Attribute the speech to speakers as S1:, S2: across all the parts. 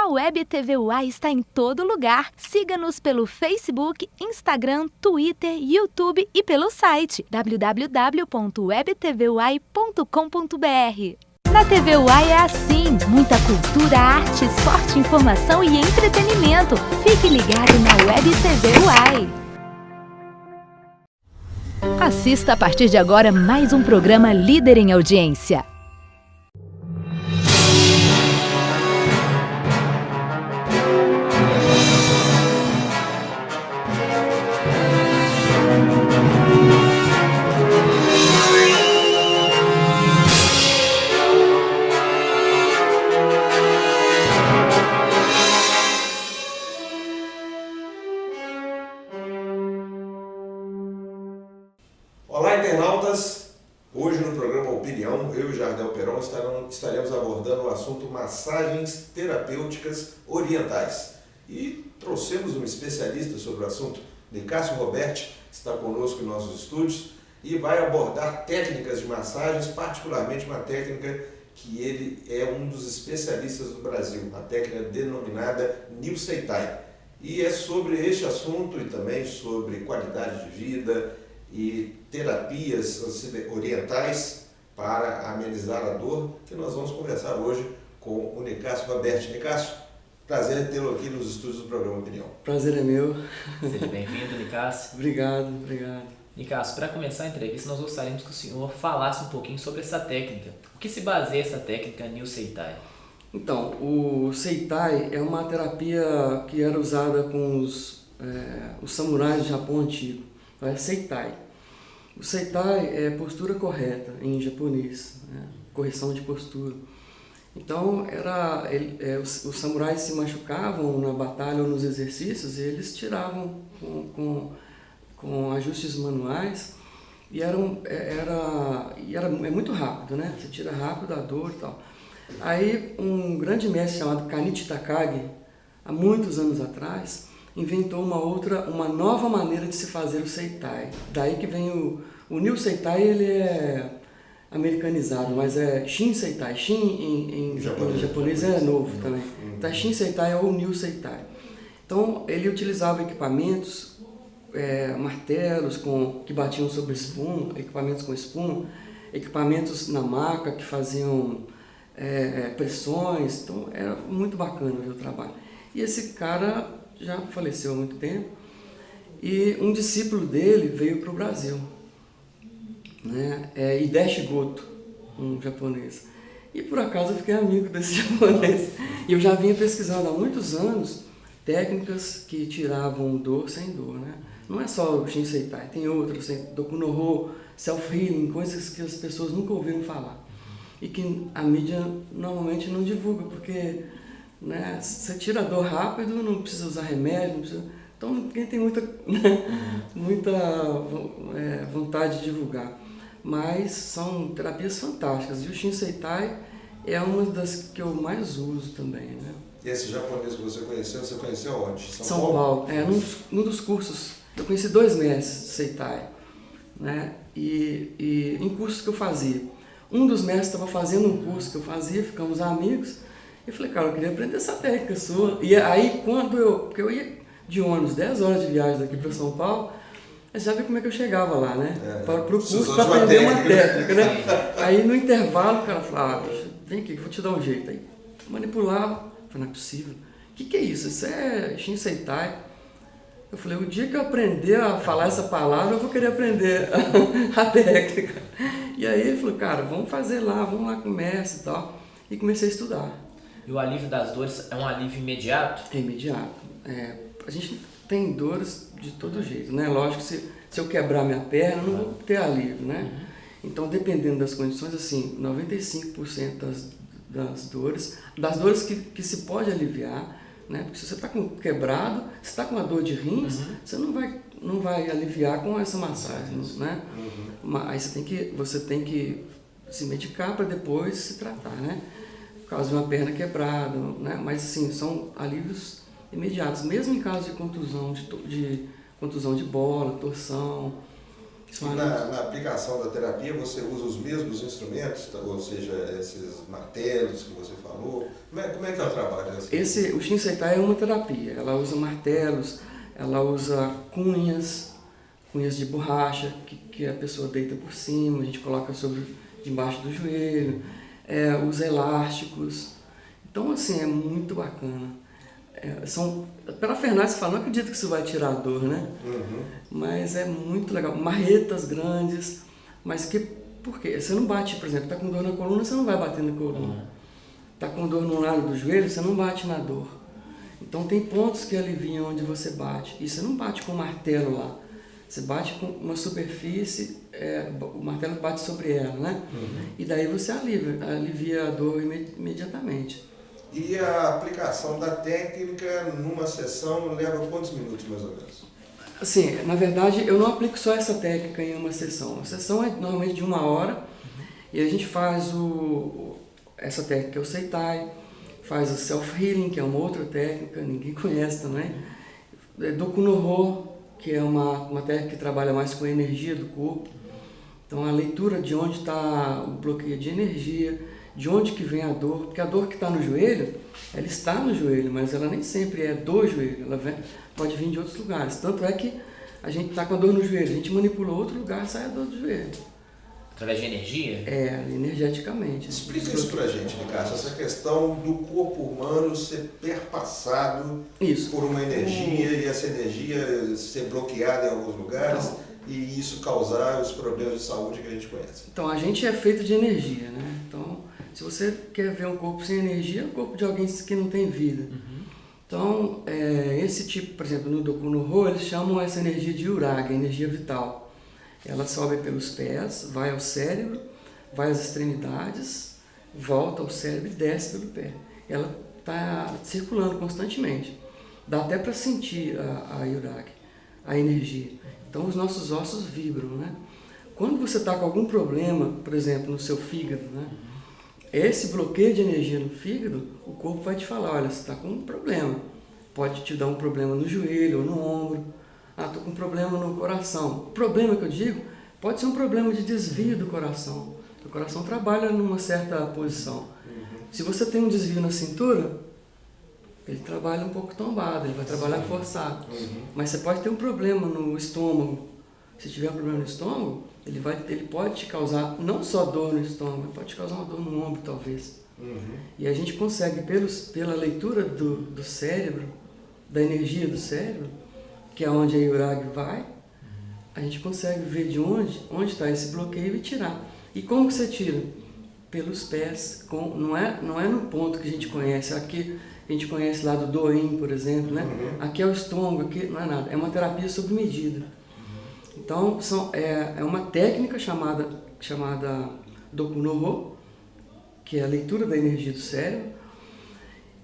S1: A Web TV UAI está em todo lugar. Siga-nos pelo Facebook, Instagram, Twitter, YouTube e pelo site www.webtvuai.com.br. Na TV UAI é assim, muita cultura, arte, esporte, informação e entretenimento. Fique ligado na Web TV UAI. Assista a partir de agora mais um programa líder em audiência.
S2: Olá, internautas! Hoje no programa Opinião, eu e Jardel Peron estaremos abordando o assunto massagens terapêuticas orientais. E trouxemos um especialista sobre o assunto, Nicásio Roberti, que está conosco em nossos estúdios e vai abordar técnicas de massagens, particularmente uma técnica que ele é um dos especialistas do Brasil, a técnica denominada New Seitai. E é sobre este assunto e também sobre qualidade de vida e terapias orientais para amenizar a dor, que nós vamos conversar hoje com o Nicásio Roberti. Nicásio, prazer tê-lo aqui nos estúdios do programa Opinião.
S3: Prazer é meu.
S4: Seja bem-vindo, Nicásio.
S3: Obrigado.
S4: Nicásio, para começar a entrevista, nós gostaríamos que o senhor falasse um pouquinho sobre essa técnica. O que se baseia essa técnica New Seitai?
S3: Então, o Seitai é uma terapia que era usada com os samurais do Japão antigo. É Seitai. O Seitai é postura correta em japonês, né? Correção de postura. Então, os samurais se machucavam na batalha ou nos exercícios e eles tiravam com ajustes manuais e é muito rápido, né? Você tira rápido a dor e tal. Aí, um grande mestre chamado Kanichi Takagi, há muitos anos atrás, inventou uma nova maneira de se fazer o Seitai. Daí que vem o New Seitai, ele é americanizado, mas é Shin Seitai. Shin em japonês é novo também. Então Shin Seitai ou New Seitai. Então ele utilizava equipamentos, martelos que batiam sobre espuma, equipamentos com espuma, equipamentos na maca que faziam pressões. Então era muito bacana ver o trabalho. E esse cara já faleceu há muito tempo, e um discípulo dele veio para o Brasil, né? Hideshi Goto, um japonês. E por acaso eu fiquei amigo desse japonês. E eu já vinha pesquisando há muitos anos técnicas que tiravam dor sem dor, né? Não é só o Shin Seitai, tem outros, Doku no Ho, Self-Healing, coisas que as pessoas nunca ouviram falar. E que a mídia normalmente não divulga, porque né, você tira a dor rápido, não precisa usar remédio, não precisa... Então ninguém tem muita vontade de divulgar. Mas são terapias fantásticas. E o Shin Seitai é uma das que eu mais uso também, né?
S2: E esse japonês que você conheceu onde?
S3: São Paulo. Num dos cursos, eu conheci 2 mestres de Seitai, né? E em cursos que eu fazia. Um dos mestres estava fazendo um curso que eu fazia, ficamos amigos. Eu falei, cara, eu queria aprender essa técnica sua. E aí, porque eu ia de ônibus, 10 horas de viagem daqui para São Paulo, você já viu como é que eu chegava lá, né? Para o curso, para aprender uma técnica, né? Aí, no intervalo, o cara falava, bicho, vem aqui, vou te dar um jeito. Aí, manipulava. Eu falei, não é possível. O que é isso? Isso é Shin Seitai. Eu falei, o dia que eu aprender a falar essa palavra, eu vou querer aprender a técnica. E aí, ele falou, cara, vamos lá com o mestre e tal. E comecei a estudar.
S4: E o alívio das dores é um alívio imediato?
S3: É imediato. A gente tem dores de todo jeito, né? Lógico que se eu quebrar minha perna, eu não vou ter alívio, né? Então, dependendo das condições, assim, 95% das dores que se pode aliviar, né? Porque se você está quebrado, se está com uma dor de rins, você não vai aliviar com essa massagem, né? Mas você tem que se medicar para depois se tratar, né? Por causa de uma perna quebrada, né? Mas assim, são alívios imediatos, mesmo em caso de contusão de bola, torção,
S2: E na aplicação da terapia você usa os mesmos instrumentos, ou seja, esses martelos que você falou? Como é que é o trabalho?
S3: O Shinseitai é uma terapia. Ela usa martelos, ela usa cunhas de borracha que a pessoa deita por cima, a gente coloca debaixo do joelho, usa elásticos. Então, assim, é muito bacana. Pela Fernanda, você fala, não acredito que isso vai tirar a dor, né?
S2: Uhum.
S3: Mas é muito legal. Marretas grandes, mas por quê? Você não bate, por exemplo, tá com dor na coluna, você não vai bater na coluna. Tá com dor no lado do joelho, você não bate na dor. Então tem pontos que aliviam onde você bate. E você não bate com o martelo lá. Você bate com uma superfície, o martelo bate sobre ela, né?
S2: Uhum.
S3: E daí você alivia a dor imediatamente.
S2: E a aplicação da técnica numa sessão leva quantos minutos, mais ou menos?
S3: Assim, na verdade, eu não aplico só essa técnica em uma sessão. A sessão é normalmente de 1 hora, e a gente faz essa técnica que é o Seitai, faz o Self-Healing, que é uma outra técnica, ninguém conhece também. Doku no Ho, que é uma técnica que trabalha mais com a energia do corpo. Então, a leitura de onde está o bloqueio de energia, de onde que vem a dor, porque a dor que está no joelho, ela está no joelho, mas ela nem sempre é do joelho, pode vir de outros lugares. Tanto é que a gente está com a dor no joelho, a gente manipula outro lugar, sai a dor do joelho.
S4: Através de energia?
S3: Energeticamente.
S2: Explica isso pra gente, Ricardo, essa questão do corpo humano ser perpassado por uma energia e essa energia ser bloqueada em alguns lugares e isso causar os problemas de saúde que a gente conhece.
S3: Então, a gente é feito de energia, né? Então, se você quer ver um corpo sem energia, é o corpo de alguém que não tem vida.
S4: Uhum.
S3: Então, esse tipo, por exemplo, no Doku no Ho, eles chamam essa energia de Uraga, energia vital. Ela sobe pelos pés, vai ao cérebro, vai às extremidades, volta ao cérebro e desce pelo pé. Ela está circulando constantemente. Dá até para sentir a Uraga, a energia. Então, os nossos ossos vibram, né? Quando você está com algum problema, por exemplo, no seu fígado, né? Esse bloqueio de energia no fígado, o corpo vai te falar, olha, você está com um problema. Pode te dar um problema no joelho ou no ombro. Estou com um problema no coração. O problema que eu digo pode ser um problema de desvio do coração. O coração trabalha numa certa posição. Se você tem um desvio na cintura, ele trabalha um pouco tombado, ele vai trabalhar forçado. Mas você pode ter um problema no estômago. Se tiver um problema no estômago, ele pode te causar não só dor no estômago, pode te causar uma dor no ombro, talvez. E a gente consegue, pela leitura do cérebro, da energia do cérebro, que é onde a Uraga vai, a gente consegue ver de onde está esse bloqueio e tirar. E como que você tira? Pelos pés, não é no ponto que a gente conhece. Aqui a gente conhece lá do Doin, por exemplo, né? Aqui é o estômago, aqui não é nada. É uma terapia sob medida. Então, é uma técnica chamada Doku no Ho, que é a leitura da energia do cérebro.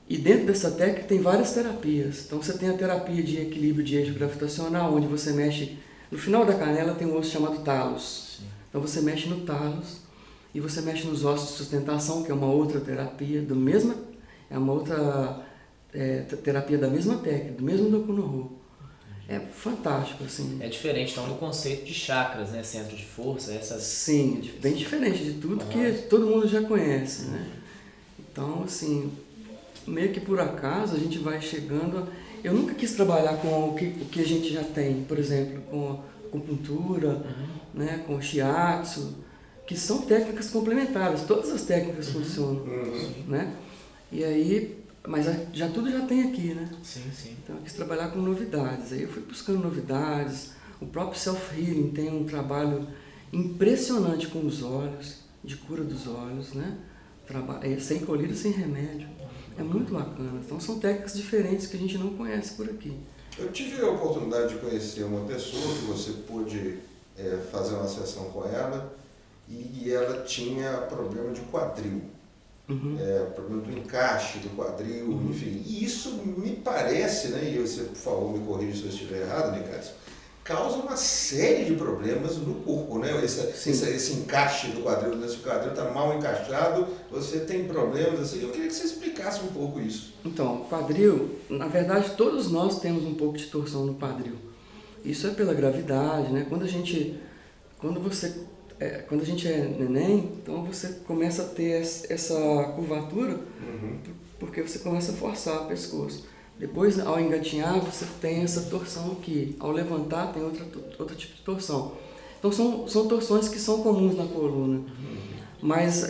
S3: E dentro dessa técnica tem várias terapias. Então, você tem a terapia de equilíbrio de eixo gravitacional, onde você mexe... No final da canela tem um osso chamado talos. Sim. Então, você mexe no talos e você mexe nos ossos de sustentação, que é uma outra terapia, é uma outra terapia da mesma técnica, do mesmo Doku no Ho. É fantástico, assim.
S4: É diferente, então, do conceito de chakras, né? Centro de força, essas...
S3: Sim, bem diferente de tudo que todo mundo já conhece, né? Então, assim, meio que por acaso a gente vai chegando... Eu nunca quis trabalhar com o que a gente já tem, por exemplo, com acupuntura, né? Com shiatsu, que são técnicas complementares, todas as técnicas funcionam, né? E aí... Mas tudo já tem aqui, né?
S4: Sim, sim.
S3: Então eu quis trabalhar com novidades. Aí eu fui buscando novidades. O próprio Self-Healing tem um trabalho impressionante com os olhos, de cura dos olhos, né? Sem colírio, sem remédio. É muito bacana. Então são técnicas diferentes que a gente não conhece por aqui.
S2: Eu tive a oportunidade de conhecer uma pessoa que você pôde fazer uma sessão com ela e ela tinha problema de quadril. Problema do encaixe do quadril, enfim. E isso me parece, né, e você, por favor, me corrija se eu estiver errado, Nicasso, causa uma série de problemas no corpo, né? Esse encaixe do quadril, se o quadril está mal encaixado, você tem problemas assim. Eu queria que você explicasse um pouco isso.
S3: Então, quadril, na verdade, todos nós temos um pouco de torção no quadril. Isso é pela gravidade, né? Quando a gente quando a gente é neném, então você começa a ter essa curvatura, porque você começa a forçar o pescoço. Depois, ao engatinhar, você tem essa torção aqui. Ao levantar, tem outro tipo de torção. Então, são torções que são comuns na coluna. Mas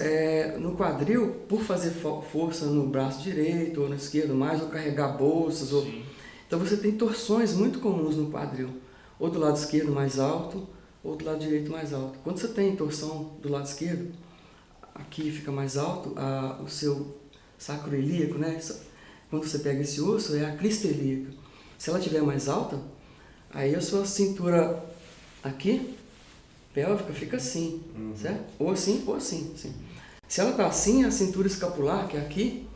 S3: no quadril, por fazer força no braço direito ou no esquerdo mais, ou carregar bolsas, então você tem torções muito comuns no quadril. Ou do lado esquerdo mais alto, ou do lado direito mais alto. Quando você tem torção do lado esquerdo, aqui fica mais alto, o seu sacro ilíaco, né? Quando você pega esse osso, é a crista ilíaca. Se ela estiver mais alta, aí a sua cintura aqui, pélvica, fica assim, certo? Ou assim, ou assim. Se ela está assim, a cintura escapular, que é aqui,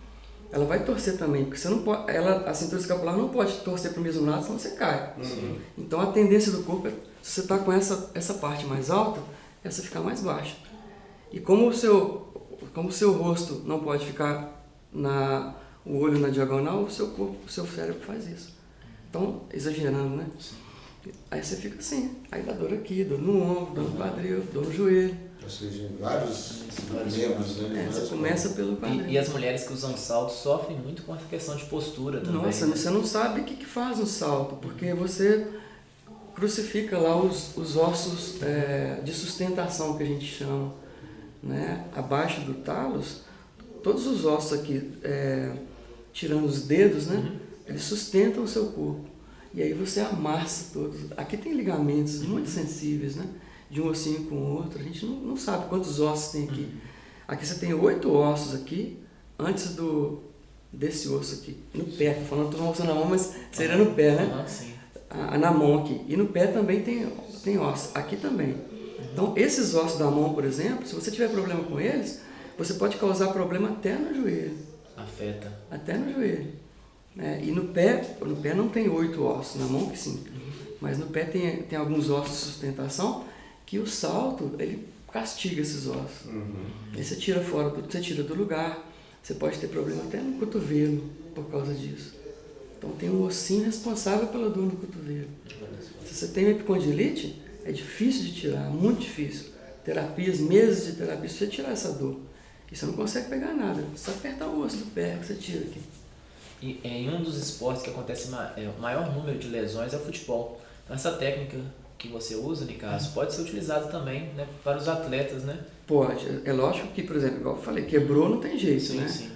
S3: ela vai torcer também, porque você não pode, a cintura escapular não pode torcer para o mesmo lado, senão você cai. Então a tendência do corpo é, se você está com essa parte mais alta, essa ficar mais baixa. E como o seu rosto não pode ficar o olho na diagonal, o seu corpo, o seu cérebro faz isso. Então, exagerando, né? Aí você fica assim, aí dá dor aqui, dor no ombro, dor no quadril, dor no joelho.
S2: Ou seja, vários membros, né?
S3: Você começa pelo quadril.
S4: E as mulheres que usam salto sofrem muito com essa questão de postura também.
S3: Nossa, você não sabe o que faz um salto, porque você crucifica lá os ossos de sustentação que a gente chama, né? Abaixo do talos, todos os ossos aqui, tirando os dedos, né? Eles sustentam o seu corpo. E aí você amassa todos. Aqui tem ligamentos muito sensíveis, né? De um ossinho com o outro. A gente não sabe quantos ossos tem aqui. Aqui você tem 8 ossos aqui, antes desse osso aqui. No pé, estou mostrando na mão, mas seria no pé, né? Na mão aqui. E no pé também tem ossos. Aqui também. Então, esses ossos da mão, por exemplo, se você tiver problema com eles, você pode causar problema até no joelho.
S4: Afeta.
S3: Até no joelho. E no pé não tem 8 ossos, na mão que sim. Mas no pé tem alguns ossos de sustentação que o salto, ele castiga esses ossos. Aí você tira fora, você tira do lugar, você pode ter problema até no cotovelo por causa disso. Então tem um ossinho responsável pela dor no cotovelo. Se você tem epicondilite, é difícil de tirar, muito difícil. Terapias, meses de terapia, você tirar essa dor. E você não consegue pegar nada, só apertar o osso do pé que você tira aqui.
S4: E em um dos esportes que acontece o maior número de lesões é o futebol. Então essa técnica que você usa, Nicasso, pode ser utilizada também, né, para os atletas, né?
S3: Pode. É lógico que, por exemplo, igual eu falei, quebrou não tem jeito, né?
S4: Sim.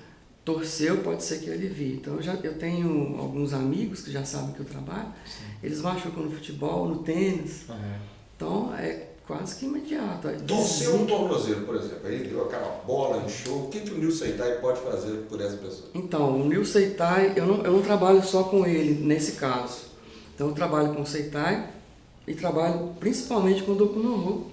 S3: Torceu, pode ser que alivie. Então eu tenho alguns amigos que já sabem que eu trabalho, eles machucam no futebol, no tênis. Então é quase que imediato.
S2: Torceu um tornozelo, por exemplo, aí deu aquela bola, inchou, o que o Nil Seitai pode fazer por essa pessoa?
S3: Então, o Nil Seitai, eu não trabalho só com ele nesse caso. Então eu trabalho com o Seitai e trabalho principalmente com o Doku no Ho,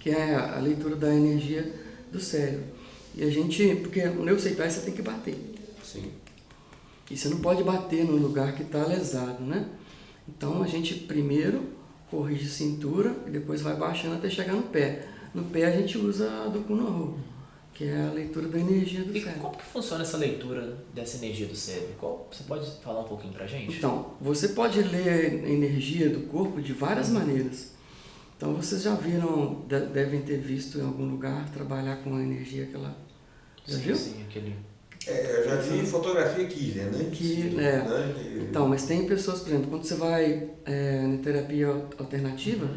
S3: que é a leitura da energia do cérebro. E porque o Nil Seitai você tem que bater.
S2: Sim.
S3: E você não pode bater no lugar que está lesado, né? Então a gente primeiro corrige a cintura e depois vai baixando até chegar no pé. No pé a gente usa a Doku no Ho, que é a leitura da energia do cérebro.
S4: E como que funciona essa leitura dessa energia do cérebro? Você pode falar um pouquinho pra gente?
S3: Então, você pode ler a energia do corpo de várias maneiras. Então vocês já viram, devem ter visto em algum lugar trabalhar com a energia que ela... Já viu?
S4: Sim, aquele...
S2: Eu já vi fotografia Killer, né?
S3: Então, mas tem pessoas, por exemplo, quando você vai na terapia alternativa,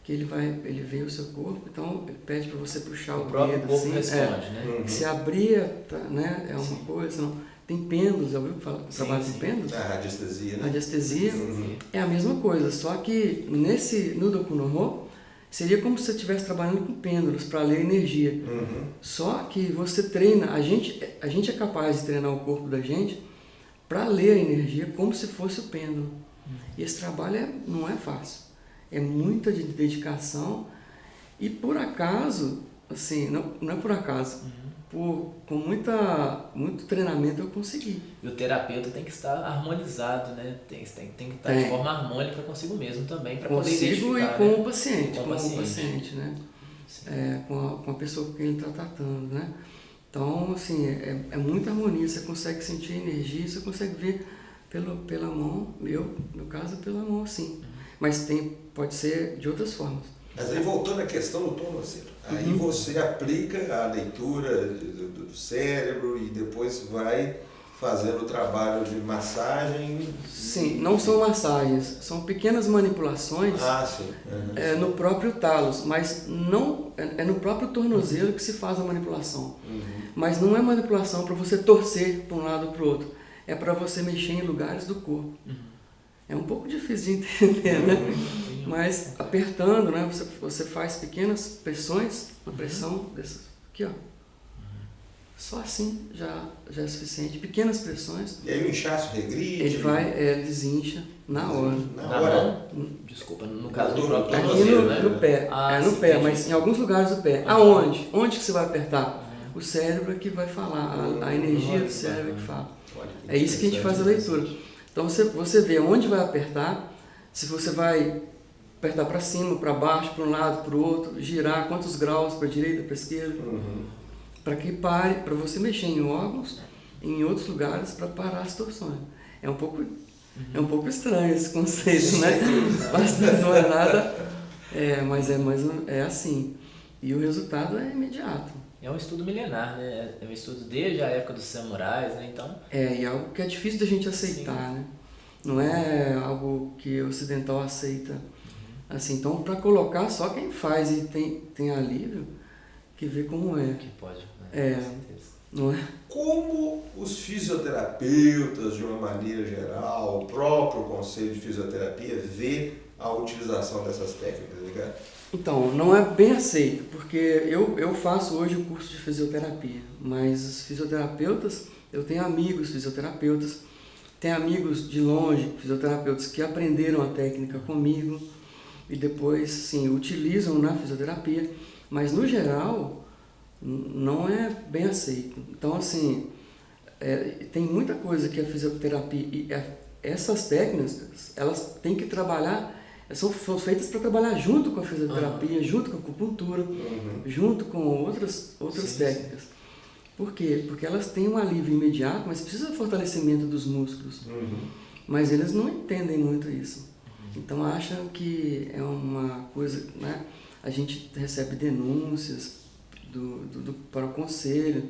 S3: que ele vê o seu corpo, então ele pede para você puxar o
S4: próprio
S3: dedo,
S4: corpo
S3: assim,
S4: responde, né?
S3: Se abrir, né, é uma coisa, não. Tem pêndulos, já ouviu falar que trabalha com pêndulos?
S2: A radiestesia, né?
S3: Radiestesia é a mesma coisa, só que no Doku no Ho, seria como se você estivesse trabalhando com pêndulos para ler energia. Só que você treina, a gente é capaz de treinar o corpo da gente para ler a energia como se fosse o pêndulo. E esse trabalho não é fácil. É muita dedicação e por acaso, assim, não é por acaso, com muito treinamento eu consegui.
S4: E o terapeuta tem que estar harmonizado, né? Tem que estar de forma harmônica consigo mesmo também, para poder identificar.
S3: Consigo e com,
S4: né?
S3: o paciente,
S4: Com o paciente,
S3: né? Com a pessoa com quem ele está tratando, né? Então, assim, é muita harmonia, você consegue sentir energia, você consegue ver pela mão, no caso, pela mão, assim. Mas pode ser de outras formas.
S2: Mas aí voltando à questão do tornozelo, aí você aplica a leitura do cérebro e depois vai fazendo o trabalho de massagem.
S3: Sim, não são massagens, são pequenas manipulações
S2: Sim.
S3: no próprio talos, mas não é no próprio tornozelo que se faz a manipulação. Mas não é manipulação para você torcer para um lado ou para o outro, é para você mexer em lugares do corpo. É um pouco difícil de entender, né? Mas apertando, né? Você faz pequenas pressões, uma pressão dessas aqui, ó. Só assim já é suficiente. Pequenas pressões.
S2: E aí o inchaço regride?
S3: Ele vai, desincha na hora.
S2: Na hora?
S4: Desculpa, no caso do próprio
S3: Aqui
S4: tornozelo, né?
S3: no pé. No
S4: sim,
S3: pé,
S4: entendi.
S3: mas em alguns lugares do pé. Aonde? Onde que você vai apertar? O cérebro é que vai falar, a energia do cérebro é que fala. É isso que a gente faz a leitura. Então você vê onde vai apertar, se você vai apertar para cima, para baixo, para um lado, para o outro, girar quantos graus para a direita, para a esquerda, para que pare, para você mexer em órgãos, em outros lugares, para parar as torções. É um pouco estranho esse conceito, né? Mas não é nada, mas é assim. E o resultado é imediato.
S4: É um estudo milenar, né? É um estudo desde a época dos samurais, né? Então...
S3: E é algo que é difícil da gente aceitar, né? Não é algo que o ocidental aceita. Assim, então, para colocar, só quem faz e tem alívio, que vê como é.
S4: Que pode, né? Com certeza.
S3: Não é?
S2: Como os fisioterapeutas, de uma maneira geral, o próprio Conselho de Fisioterapia vê a utilização dessas técnicas, né?
S3: Então, não é bem aceito, porque eu faço hoje o curso de fisioterapia, mas os fisioterapeutas, eu tenho amigos fisioterapeutas, tenho amigos de longe, fisioterapeutas que aprenderam a técnica comigo e depois, sim, utilizam na fisioterapia, mas no geral não é bem aceito. Então, assim, tem muita coisa que a fisioterapia e essas técnicas, elas têm que trabalhar, são feitas para trabalhar junto com a fisioterapia, junto com a acupuntura, junto com outras técnicas. Por quê? Porque elas têm um alívio imediato, mas precisa de fortalecimento dos músculos. Mas eles não entendem muito isso. Então acham que é uma coisa, né? A gente recebe denúncias para o conselho,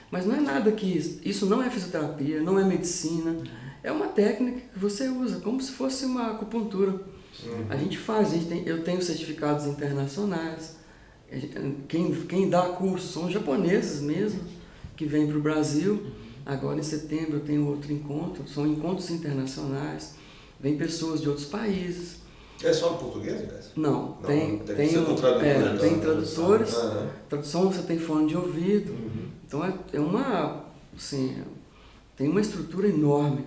S3: mas não é nada que isso não é fisioterapia, não é medicina, é uma técnica que você usa, como se fosse uma acupuntura. A gente faz, eu tenho certificados internacionais, quem dá curso são os japoneses mesmo, que vêm para o Brasil. Agora em setembro eu tenho outro encontro, são encontros internacionais, vem pessoas de outros países. É
S2: só em português, Cássio?
S3: Não, tem
S2: tradutores.
S3: Tradução você tem fone de ouvido, então tem uma estrutura enorme,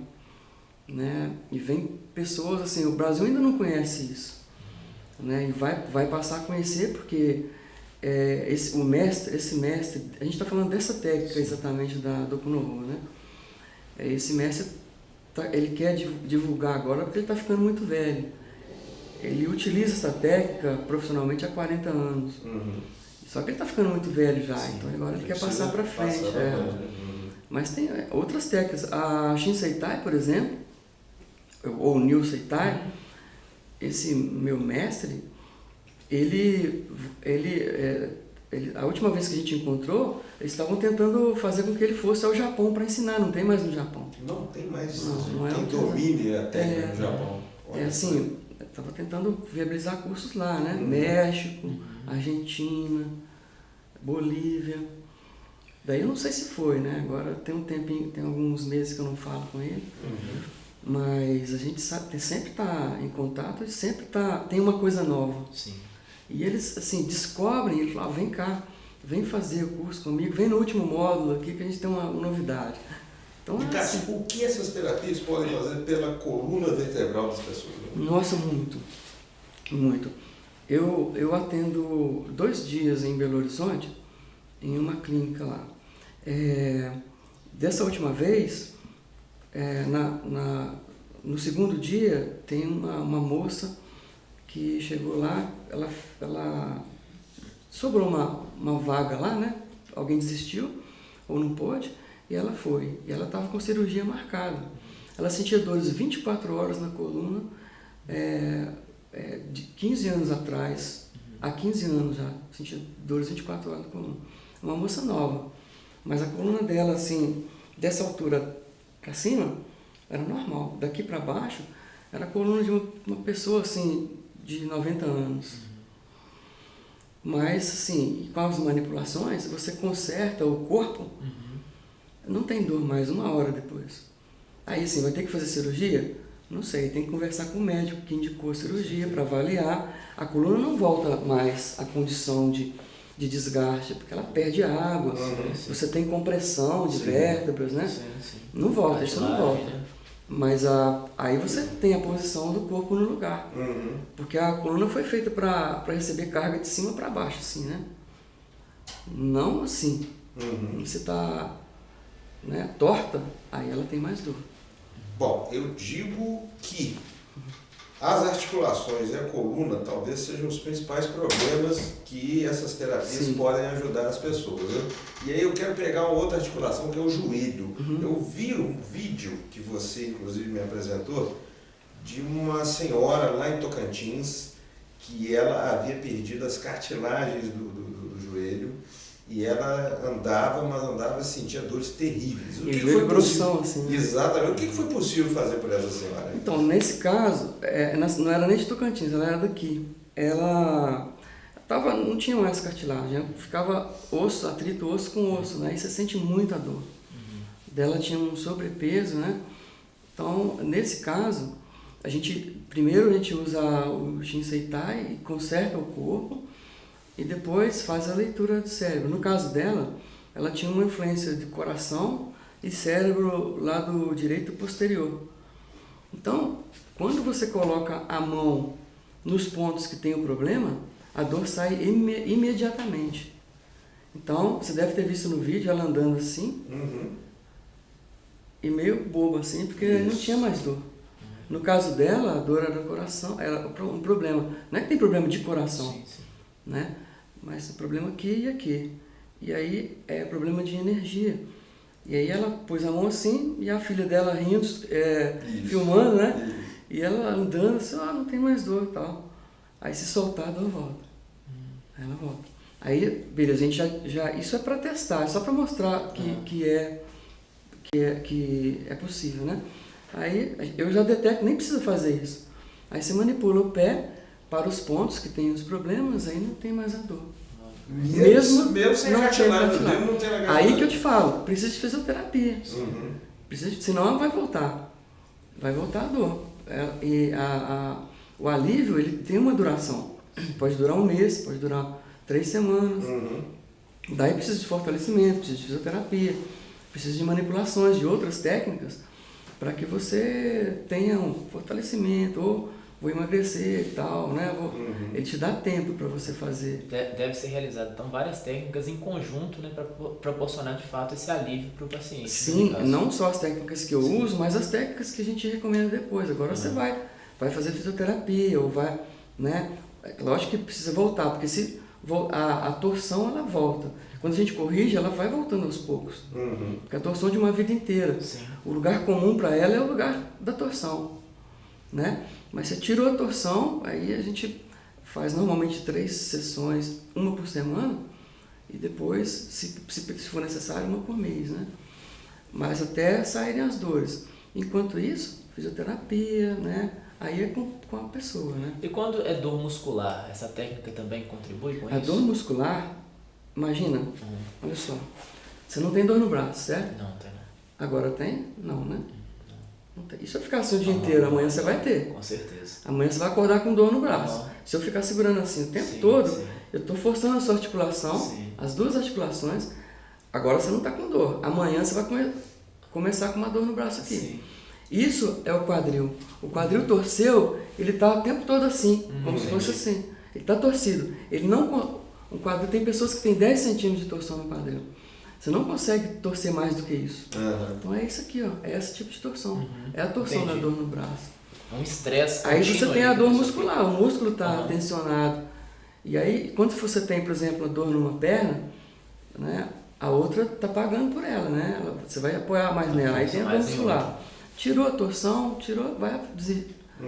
S3: né? E vem pessoas, assim, o Brasil ainda não conhece isso, né? E vai passar a conhecer porque esse mestre, a gente está falando dessa técnica exatamente do Kuno-Ryu, né? Esse mestre, ele quer divulgar agora porque ele está ficando muito velho. Ele utiliza essa técnica profissionalmente há 40 anos. Só que ele está ficando muito velho já, então agora ele quer passar para frente. Mas tem outras técnicas. A Shinseitai, por exemplo, ou o Nil Seitai, esse meu mestre, a última vez que a gente encontrou, eles estavam tentando fazer com que ele fosse ao Japão para ensinar, não tem mais no Japão.
S2: Não tem mais
S3: quem
S2: domine a técnica no Japão.
S3: Estava tentando viabilizar cursos lá, né? México, Argentina, Bolívia. Daí eu não sei se foi, né? Agora tem um tempinho, tem alguns meses que eu não falo com ele. Mas a gente sempre está em contato e sempre tem uma coisa nova.
S4: Sim.
S3: E eles, assim, descobrem, eles falam, vem cá, vem fazer o curso comigo, vem no último módulo aqui que a gente tem uma novidade. Então,
S2: Cássio, o que essas terapias podem fazer pela coluna vertebral das pessoas?
S3: Nossa, muito. Muito. Eu atendo 2 dias em Belo Horizonte, em uma clínica lá. Dessa última vez, no segundo dia, tem uma moça que chegou lá, ela sobrou uma vaga lá, né? Alguém desistiu ou não pôde, e ela foi. E ela estava com cirurgia marcada. Ela sentia dores 24 horas na coluna, de 15 anos atrás, há 15 anos já, sentia dores 24 horas na coluna. Uma moça nova, mas a coluna dela, assim, dessa altura para cima, era normal. Daqui para baixo, era a coluna de uma pessoa, assim, de 90 anos. Mas, assim, com as manipulações, você conserta o corpo, não tem dor mais 1 hora depois. Aí, assim, vai ter que fazer cirurgia? Não sei, tem que conversar com o médico que indicou a cirurgia para avaliar. A coluna não volta mais à condição de desgaste, porque ela perde água, você tem compressão de vértebras, né? Não volta, isso não volta. Né? Mas aí você tem a posição do corpo no lugar. Porque a coluna foi feita para receber carga de cima para baixo, assim, né? Não assim. Você está, né, torta, aí ela tem mais dor.
S2: Bom, eu digo que as articulações e a coluna talvez sejam os principais problemas que essas terapias podem ajudar as pessoas. Né? E aí eu quero pegar uma outra articulação que é o joelho. Eu vi um vídeo que você inclusive me apresentou de uma senhora lá em Tocantins que ela havia perdido as cartilagens do joelho e ela andava, mas andava e sentia dores terríveis. O que foi possível? Assim, né? Exatamente. O que foi possível fazer por essa senhora?
S3: Então, nesse caso, não era nem de Tocantins, ela era daqui. Ela não tinha mais cartilagem, ficava atrito osso com osso, né? E você sente muita dor. Dela tinha um sobrepeso, né? Então, nesse caso, primeiro a gente usa o Shinseitai e conserta o corpo, e depois faz a leitura do cérebro. No caso dela, ela tinha uma influência de coração e cérebro lado direito posterior. Então, quando você coloca a mão nos pontos que tem o problema, a dor sai imediatamente. Então, você deve ter visto no vídeo ela andando assim, e meio boba assim, porque não tinha mais dor. No caso dela, a dor era do coração, era um problema. Não é que tem problema de coração, né? Mas o problema aqui e aqui. E aí é problema de energia. E aí ela pôs a mão assim, e a filha dela rindo, filmando, né? E ela andando assim, não tem mais dor e tal. Aí se soltar, a dor volta. Aí ela volta. Aí, beleza, a gente já isso é para testar, é só para mostrar que é possível, né? Aí eu já detecto, nem precisa fazer isso. Aí você manipula o pé para os pontos que tem os problemas, aí não tem mais a dor.
S2: Mesmo sem cartilagem, mesmo não tem a
S3: Aí que eu te falo, precisa de fisioterapia. Senão vai voltar. Vai voltar a dor. O alívio, ele tem uma duração. Pode durar 1 mês, pode durar 3 semanas. Daí precisa de fortalecimento, precisa de fisioterapia, precisa de manipulações, de outras técnicas, para que você tenha um fortalecimento, ou vou emagrecer e tal, né? Ele te dá tempo para você fazer.
S4: Deve ser realizado, então, várias técnicas em conjunto, né, para proporcionar de fato esse alívio para o paciente.
S3: Sim, não só as técnicas que eu uso, mas as técnicas que a gente recomenda depois. Agora você vai fazer fisioterapia, ou vai, né? Lógico que precisa voltar, porque se a torção ela volta. Quando a gente corrige, ela vai voltando aos poucos. Porque a torção é de uma vida inteira. O lugar comum para ela é o lugar da torção, né? Mas você tirou a torção, aí a gente faz normalmente 3 sessões, 1 por semana, e depois, se for necessário, 1 por mês, né? Mas até saírem as dores. Enquanto isso, fisioterapia, né? Aí é com a pessoa, né?
S4: E quando é dor muscular, essa técnica também contribui com isso?
S3: A dor muscular, imagina, olha só, você não tem dor no braço, certo?
S4: Não, tem não.
S3: Agora tem? Não, né? Não tem. E se eu ficar assim o dia inteiro, amanhã você vai ter.
S4: Com certeza.
S3: Amanhã você vai acordar com dor no braço. Se eu ficar segurando assim o tempo todo, eu estou forçando a sua articulação, as 2 articulações, agora você não está com dor. Amanhã você vai começar com uma dor no braço aqui. Isso é o quadril. O quadril torceu, ele está o tempo todo assim, como se fosse assim. Ele está torcido. O quadril tem pessoas que têm 10 centímetros de torção no quadril. Você não consegue torcer mais do que isso. Então é isso aqui, ó. É esse tipo de torção. É a torção da dor no braço.
S4: É um estresse.
S3: Aí você tem a dor muscular, o músculo está tensionado. E aí, quando você tem, por exemplo, a dor numa perna, né, a outra está pagando por ela, né? Você vai apoiar mais nela. Aí tem a dor muscular. Tirou a torção, vai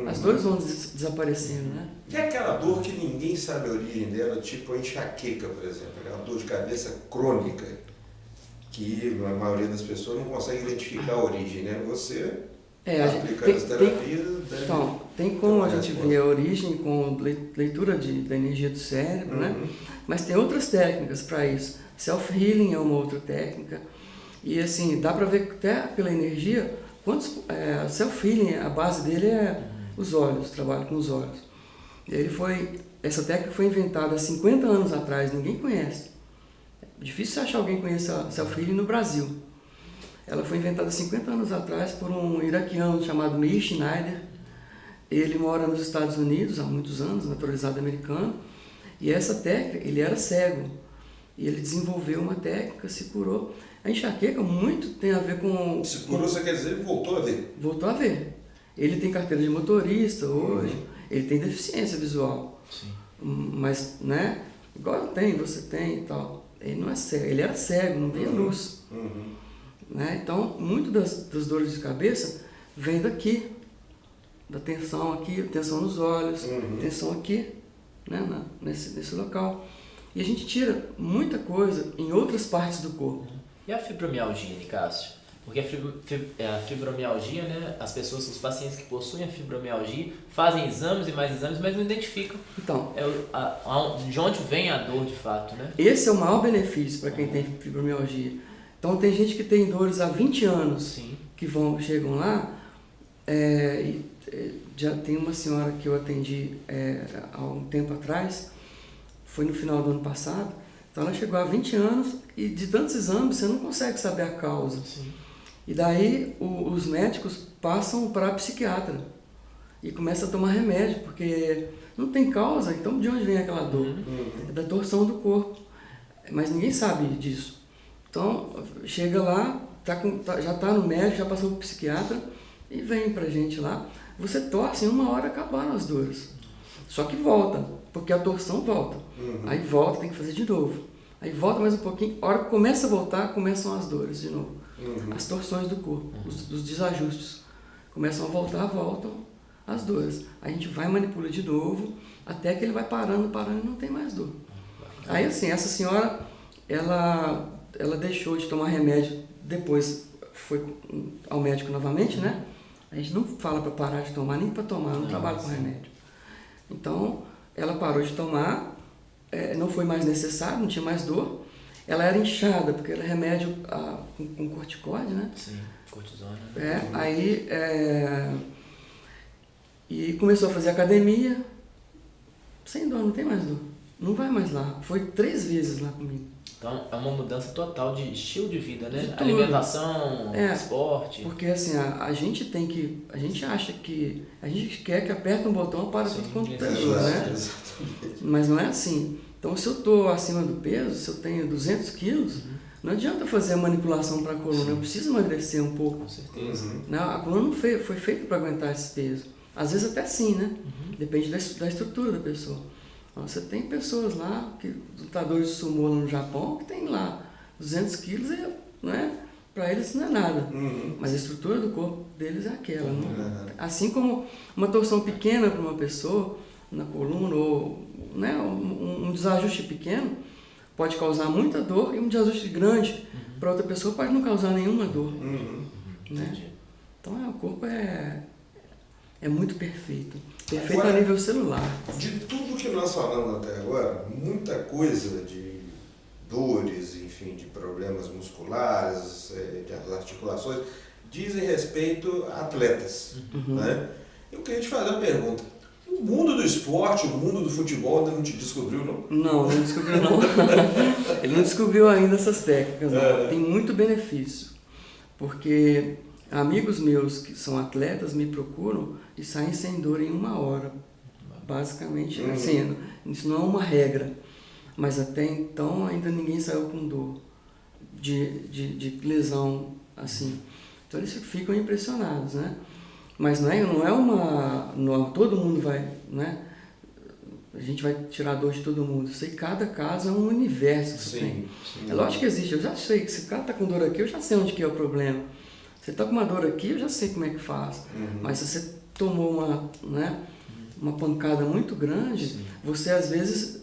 S3: as dores vão desaparecendo, né?
S2: E aquela dor que ninguém sabe a origem dela, tipo a enxaqueca, por exemplo, aquela dor de cabeça crônica, que a maioria das pessoas não consegue identificar a origem, né? Você aplicando as terapias...
S3: Então, tem como a gente ver a origem com leitura da energia do cérebro, né? Mas tem outras técnicas para isso. Self-healing é uma outra técnica. E assim, dá para ver até pela energia, self-healing, a base dele é os olhos, trabalho com os olhos. Essa técnica foi inventada há 50 anos atrás, ninguém conhece. É difícil você achar alguém que conheça self-healing no Brasil. Ela foi inventada há 50 anos atrás por um iraquiano chamado Meir Schneider. Ele mora nos Estados Unidos há muitos anos, naturalizado americano. E essa técnica, ele era cego. E ele desenvolveu uma técnica, se curou. A enxaqueca muito tem a ver com...
S2: Se curou, você quer dizer, voltou a ver?
S3: Voltou a ver. Ele tem carteira de motorista hoje, ele tem deficiência visual.
S4: Sim.
S3: Mas, né, igual você tem e tal. Ele não é cego, ele era cego, não via luz. Né? Então, muito das dores de cabeça vem daqui, da tensão aqui, tensão nos olhos, tensão aqui, né, nesse local. E a gente tira muita coisa em outras partes do corpo.
S4: E a fibromialgia, Nicásio? Porque a fibromialgia, né, os pacientes que possuem a fibromialgia fazem exames e mais exames, mas não identificam
S3: Então,
S4: de onde vem a dor de fato, né?
S3: Esse é o maior benefício para quem tem fibromialgia. Então, tem gente que tem dores há 20 anos,
S4: Sim.
S3: que chegam lá, já tem uma senhora que eu atendi há um tempo atrás, foi no final do ano passado, então ela chegou há 20 anos e de tantos exames você não consegue saber a causa.
S4: Sim.
S3: E daí os médicos passam para a psiquiatra e começam a tomar remédio, porque não tem causa, então de onde vem aquela dor? É da torção do corpo, mas ninguém sabe disso. Então chega lá, já está no médico, já passou para o psiquiatra e vem para a gente lá, você torce, em 1 hora acabaram as dores. Só que volta, porque a torção volta. Aí volta, tem que fazer de novo. Aí volta mais um pouquinho, a hora que começa a voltar, começam as dores de novo. As torções do corpo, os desajustes. Começam a voltar, voltam as dores. Aí a gente vai manipula de novo, até que ele vai parando e não tem mais dor. Aí assim, essa senhora, ela deixou de tomar remédio, depois foi ao médico novamente, né? A gente não fala para parar de tomar, nem para tomar, eu não trabalho com remédio. Então, ela parou de tomar, não foi mais necessário, não tinha mais dor. Ela era inchada, porque era remédio com corticóide, né?
S4: Sim, cortisona.
S3: E começou a fazer academia, sem dor, não tem mais dor. Não vai mais lá. Foi 3 vezes lá comigo.
S4: Então, é uma mudança total de estilo de vida, né?
S3: De tudo.
S4: Alimentação, esporte.
S3: Porque assim, a gente acha que, a gente quer que aperte um botão para tudo quanto é dor, né? Mas não é assim. Então, se eu estou acima do peso, se eu tenho 200 quilos, não adianta fazer a manipulação para a coluna, eu preciso emagrecer um pouco.
S4: Com certeza.
S3: A coluna não foi feita para aguentar esse peso. Às vezes até sim, né? Depende da estrutura da pessoa. Então, você tem pessoas lá, lutadores de sumô no Japão, que tem lá 200 quilos, né? Para eles não é nada. Mas a estrutura do corpo deles é aquela. Assim como uma torção pequena para uma pessoa, na coluna, ou né, um desajuste pequeno, pode causar muita dor, e um desajuste grande para outra pessoa pode não causar nenhuma dor. Né? Então o corpo é muito perfeito. Perfeito
S2: Agora,
S3: a nível celular.
S2: De tudo que nós falamos até agora, muita coisa de dores, enfim, de problemas musculares, de articulações, dizem respeito a atletas. Né? Eu queria te fazer uma pergunta. O mundo do esporte, o mundo do futebol ainda não te descobriu, não?
S3: Não descobriu não. Ele não descobriu ainda essas técnicas, não. Tem muito benefício. Porque amigos meus que são atletas me procuram e saem sem dor em 1 hora. Basicamente, assim, isso não é uma regra. Mas até então ainda ninguém saiu com dor de lesão assim. Então eles ficam impressionados, né? Mas não é uma... todo mundo vai, né? A gente vai tirar a dor de todo mundo. Isso aí, cada caso é um universo que você tem. É lógico que existe. Eu já sei que se o cara está com dor aqui, eu já sei onde que é o problema. Você está com uma dor aqui, eu já sei como é que faz. Mas se você tomou uma pancada muito grande, você às vezes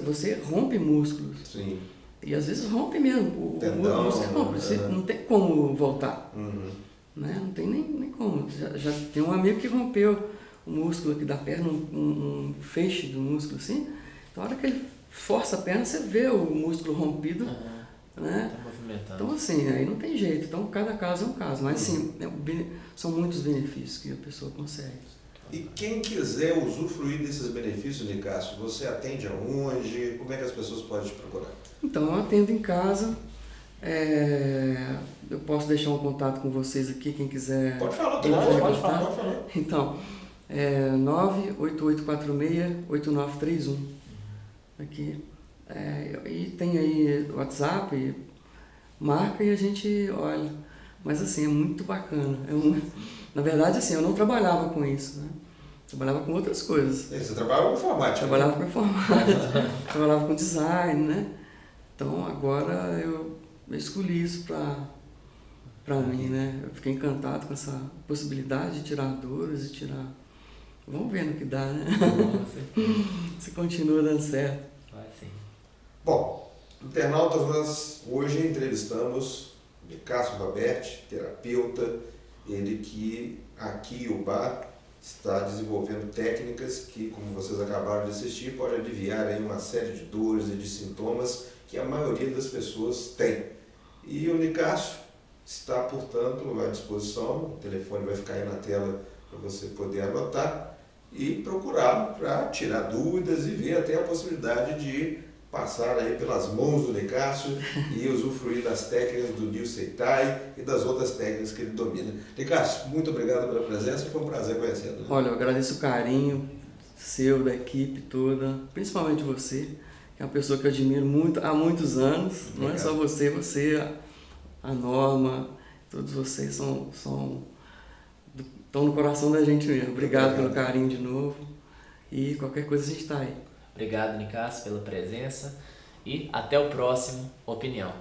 S3: você rompe músculos.
S2: Sim.
S3: E às vezes rompe mesmo.
S2: Tendão,
S3: Você rompe, você não tem como voltar. Né? Não tem nem como. Já tem um amigo que rompeu o músculo aqui da perna, um feixe do músculo assim. Então, na hora que ele força a perna, você vê o músculo rompido. Né?
S4: Tá movimentando.
S3: Então, assim, aí não tem jeito. Então, cada caso é um caso. Mas, sim, são muitos benefícios que a pessoa consegue.
S2: E quem quiser usufruir desses benefícios, Nicásio, você atende aonde? Como é que as pessoas podem te procurar?
S3: Então, eu atendo em casa. Eu posso deixar um contato com vocês aqui, quem quiser.
S2: Pode falar,
S3: pode
S2: falar.
S3: Então, 98846-8931. Aqui. E tem aí o WhatsApp, marca e a gente olha. Mas assim, é muito bacana. Na verdade, assim, eu não trabalhava com isso, né? Trabalhava com outras coisas.
S2: Você trabalhava com informática?
S3: Trabalhava com informática, trabalhava com design, né? Então agora eu escolhi isso para mim, né? Eu fiquei encantado com essa possibilidade de tirar dores e tirar... Vamos ver no que dá, né? Se continua dando certo.
S4: Vai sim.
S2: Bom, internautas, nós hoje entrevistamos Nicásio Roberti, terapeuta, ele que aqui o bar está desenvolvendo técnicas que, como vocês acabaram de assistir, pode aliviar aí uma série de dores e de sintomas que a maioria das pessoas tem. E o Nicásio está, portanto, à disposição, o telefone vai ficar aí na tela para você poder anotar e procurá-lo para tirar dúvidas e ver até a possibilidade de passar aí pelas mãos do Nicásio e usufruir das técnicas do Ryu Seitai e das outras técnicas que ele domina. Nicásio, muito obrigado pela presença, foi um prazer conhecê-lo.
S3: Olha, eu agradeço o carinho seu, da equipe toda, principalmente você, que é uma pessoa que eu admiro muito há muitos anos. Obrigado. Não é só você, a Norma, todos vocês estão no coração da gente mesmo. Obrigado pelo carinho de novo e qualquer coisa a gente está aí.
S4: Obrigado, Nicásio, pela presença e até o próximo Opinião.